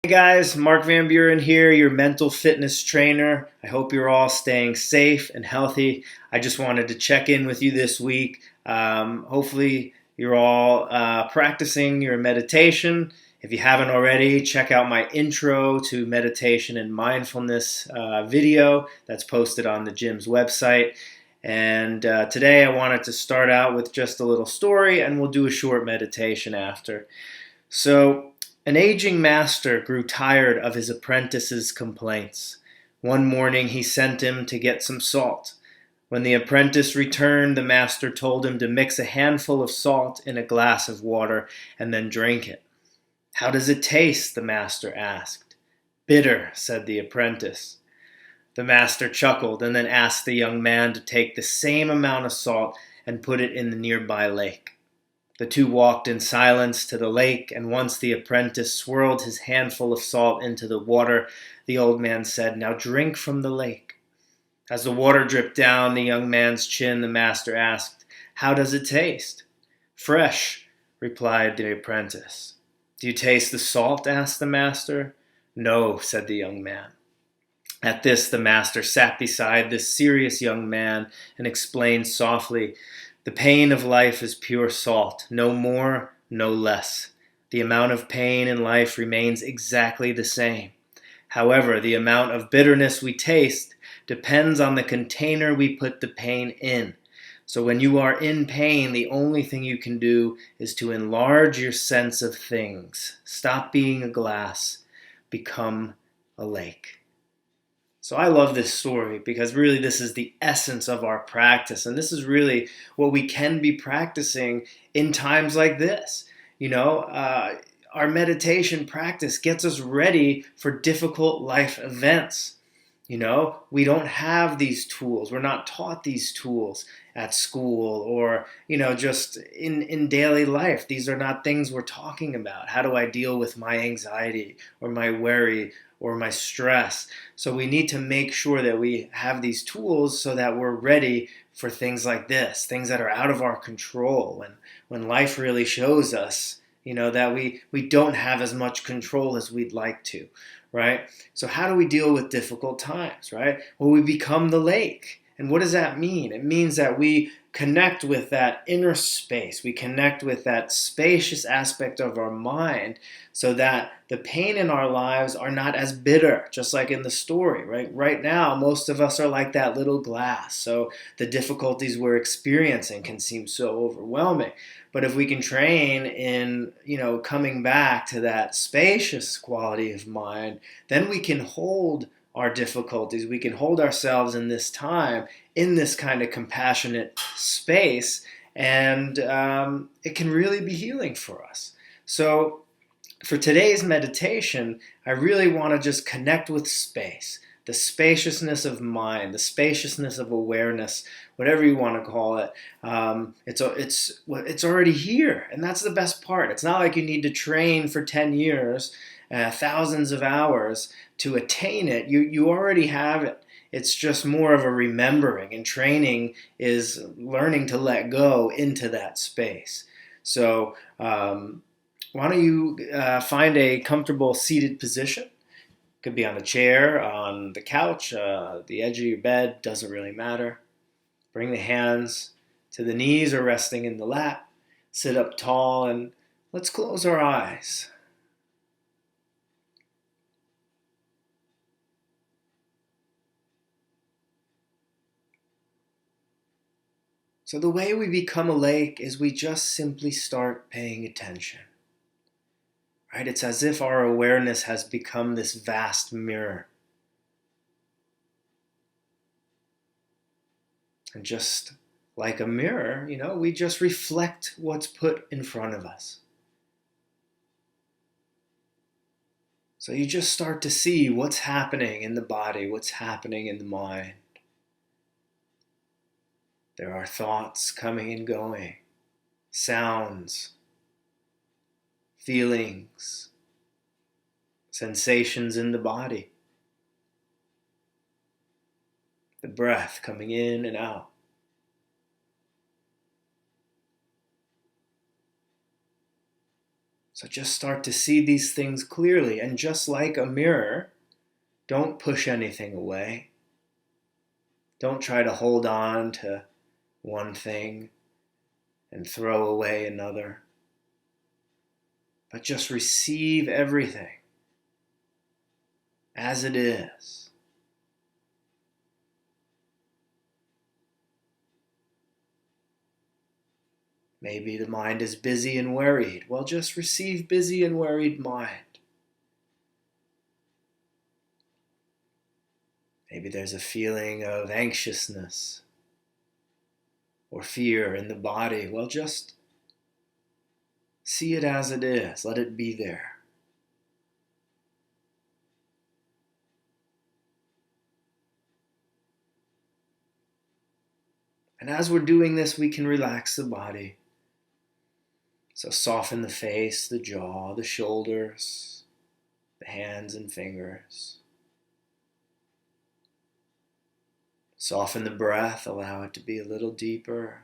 Hey guys, Mark Van Buren here, your mental fitness trainer. I hope you're all staying safe and healthy. I just wanted to check in with you this week. Hopefully, you're all practicing your meditation. If you haven't already, check out my intro to meditation and mindfulness video that's posted on the gym's website. And today I wanted to start out with just a little story, and we'll do a short meditation after. So, an aging master grew tired of his apprentice's complaints. One morning he sent him to get some salt. When the apprentice returned, the master told him to mix a handful of salt in a glass of water and then drink it. "How does it taste?" the master asked. "Bitter," said the apprentice. The master chuckled and then asked the young man to take the same amount of salt and put it in the nearby lake. The two walked in silence to the lake, and once the apprentice swirled his handful of salt into the water, the old man said, "Now drink from the lake." As the water dripped down the young man's chin, the master asked, "How does it taste?" "Fresh," replied the apprentice. "Do you taste the salt?" asked the master. "No," said the young man. At this, the master sat beside this serious young man and explained softly, "The pain of life is pure salt, no more, no less. The amount of pain in life remains exactly the same. However, the amount of bitterness we taste depends on the container we put the pain in. So when you are in pain, the only thing you can do is to enlarge your sense of things. Stop being a glass, become a lake." So I love this story because really this is the essence of our practice. And this is really what we can be practicing in times like this. Our meditation practice gets us ready for difficult life events. We don't have these tools. We're not taught these tools at school or, just in daily life. These are not things we're talking about. How do I deal with my anxiety or my worry or my stress? So we need to make sure that we have these tools so that we're ready for things like this, things that are out of our control. And when life really shows us, that we don't have as much control as we'd like to, right? So how do we deal with difficult times, right? Well, we become the lake. And what does that mean? It means that we connect with that inner space. We connect with that spacious aspect of our mind so that the pain in our lives are not as bitter, just like in the story, right? Right now, most of us are like that little glass. So the difficulties we're experiencing can seem so overwhelming. But if we can train in, coming back to that spacious quality of mind, then we can hold our difficulties. We can hold ourselves in this time, in this kind of compassionate space, and it can really be healing for us. So for today's meditation, I really want to just connect with space, the spaciousness of mind, the spaciousness of awareness, whatever you want to call it. It's already here, and that's the best part. It's not like you need to train for 10 years, thousands of hours to attain it. You already have it. It's just more of a remembering, and training is learning to let go into that space. So why don't you find a comfortable seated position? Could be on a chair, on the couch, the edge of your bed, doesn't really matter. Bring the hands to the knees or resting in the lap. Sit up tall and let's close our eyes. So the way we become a lake is we just simply start paying attention. Right? It's as if our awareness has become this vast mirror. And just like a mirror, we just reflect what's put in front of us. So you just start to see what's happening in the body, what's happening in the mind. There are thoughts coming and going, sounds, feelings, sensations in the body, the breath coming in and out. So just start to see these things clearly. And just like a mirror, don't push anything away. Don't try to hold on to one thing and throw away another. But just receive everything as it is. Maybe the mind is busy and worried. Well, just receive busy and worried mind. Maybe there's a feeling of anxiousness or fear in the body. Well, just see it as it is. Let it be there. And as we're doing this, we can relax the body. So soften the face, the jaw, the shoulders, the hands and fingers. Soften the breath, allow it to be a little deeper.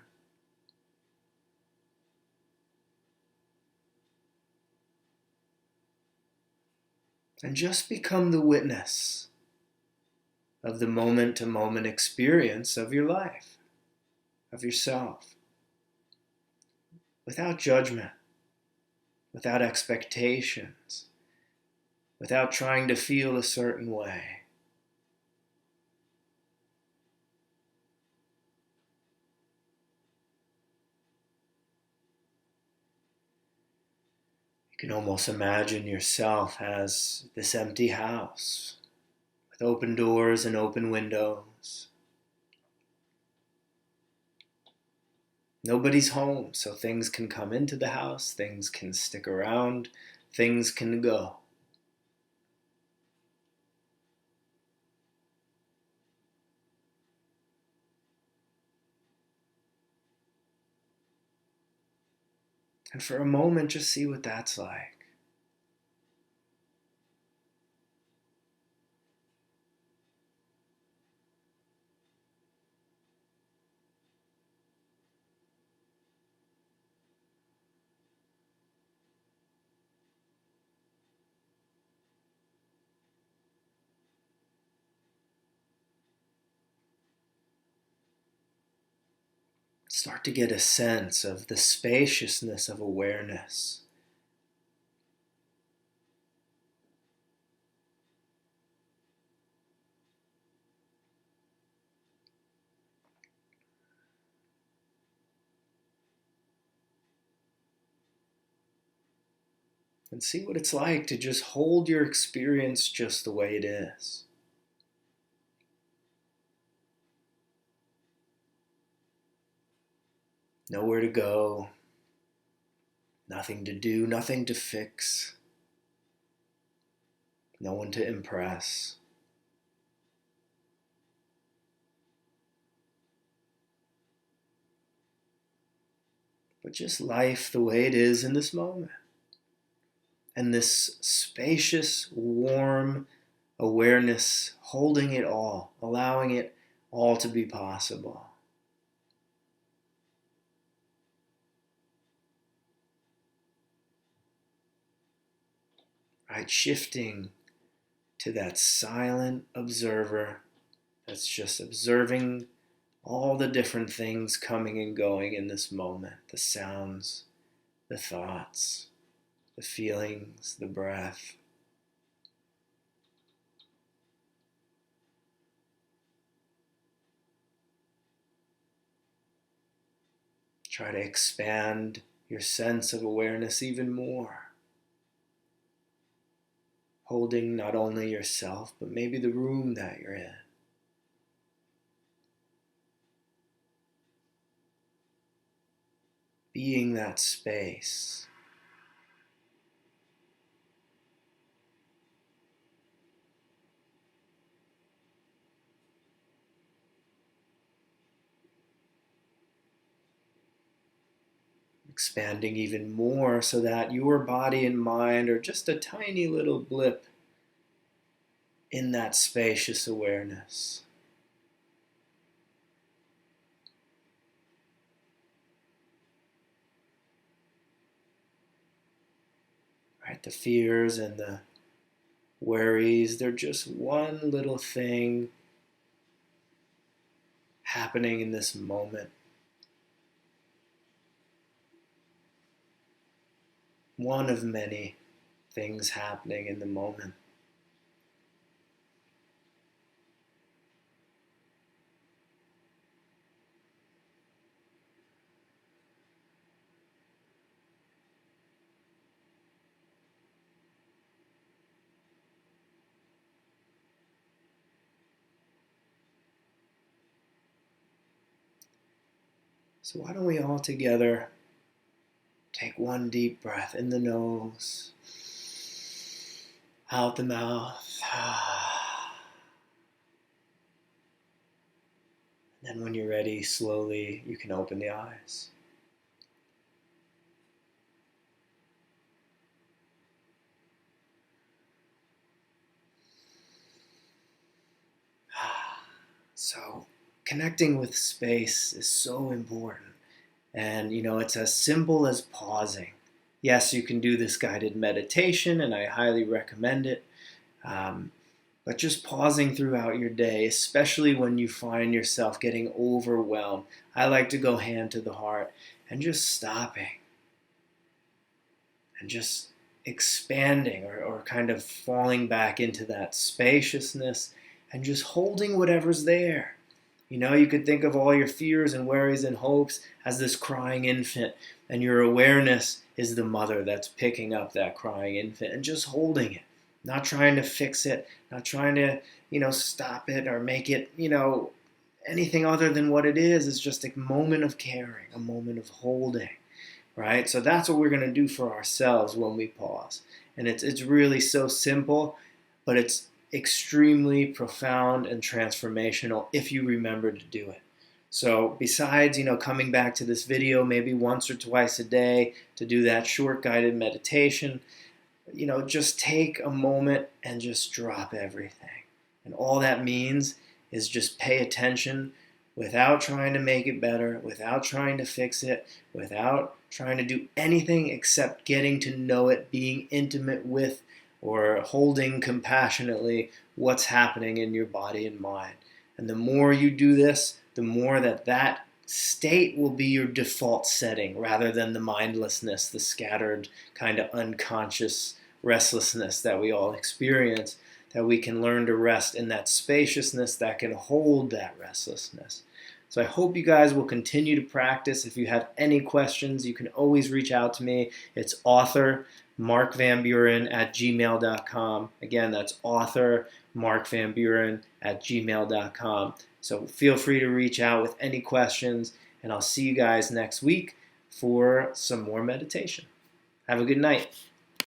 And just become the witness of the moment-to-moment experience of your life, of yourself, without judgment, without expectations, without trying to feel a certain way. You can almost imagine yourself as this empty house with open doors and open windows. Nobody's home, so things can come into the house, things can stick around, things can go. And for a moment, just see what that's like. Start to get a sense of the spaciousness of awareness. And see what it's like to just hold your experience just the way it is. Nowhere to go, nothing to do, nothing to fix, no one to impress. But just life the way it is in this moment. And this spacious, warm awareness, holding it all, allowing it all to be possible. Right, shifting to that silent observer that's just observing all the different things coming and going in this moment, the sounds, the thoughts, the feelings, the breath. Try to expand your sense of awareness even more, holding not only yourself, but maybe the room that you're in. Being that space. Expanding even more so that your body and mind are just a tiny little blip in that spacious awareness. right? The fears and the worries, they're just one little thing happening in this moment. One of many things happening in the moment. So why don't we all together take one deep breath in the nose, out the mouth. And then when you're ready, slowly you can open the eyes. So connecting with space is so important. And, it's as simple as pausing. Yes, you can do this guided meditation, and I highly recommend it. But just pausing throughout your day, especially when you find yourself getting overwhelmed. I like to go hand to the heart and just stopping and just expanding or kind of falling back into that spaciousness and just holding whatever's there. You could think of all your fears and worries and hopes as this crying infant, and your awareness is the mother that's picking up that crying infant and just holding it, not trying to fix it, not trying to, stop it or make it, anything other than what it is. It's just a moment of caring, a moment of holding, right? So that's what we're going to do for ourselves when we pause. And it's really so simple, but it's extremely profound and transformational if you remember to do it. So besides, coming back to this video maybe once or twice a day to do that short guided meditation, just take a moment and just drop everything. And all that means is just pay attention without trying to make it better, without trying to fix it, without trying to do anything except getting to know it, being intimate with or holding compassionately what's happening in your body and mind. And the more you do this, the more that state will be your default setting rather than the mindlessness, the scattered kind of unconscious restlessness that we all experience, that we can learn to rest in that spaciousness that can hold that restlessness. So I hope you guys will continue to practice. If you have any questions, you can always reach out to me. It's author Mark Van Buren at gmail.com. Again, that's author Mark Van Buren at gmail.com. So feel free to reach out with any questions, and I'll see you guys next week for some more meditation. Have a good night.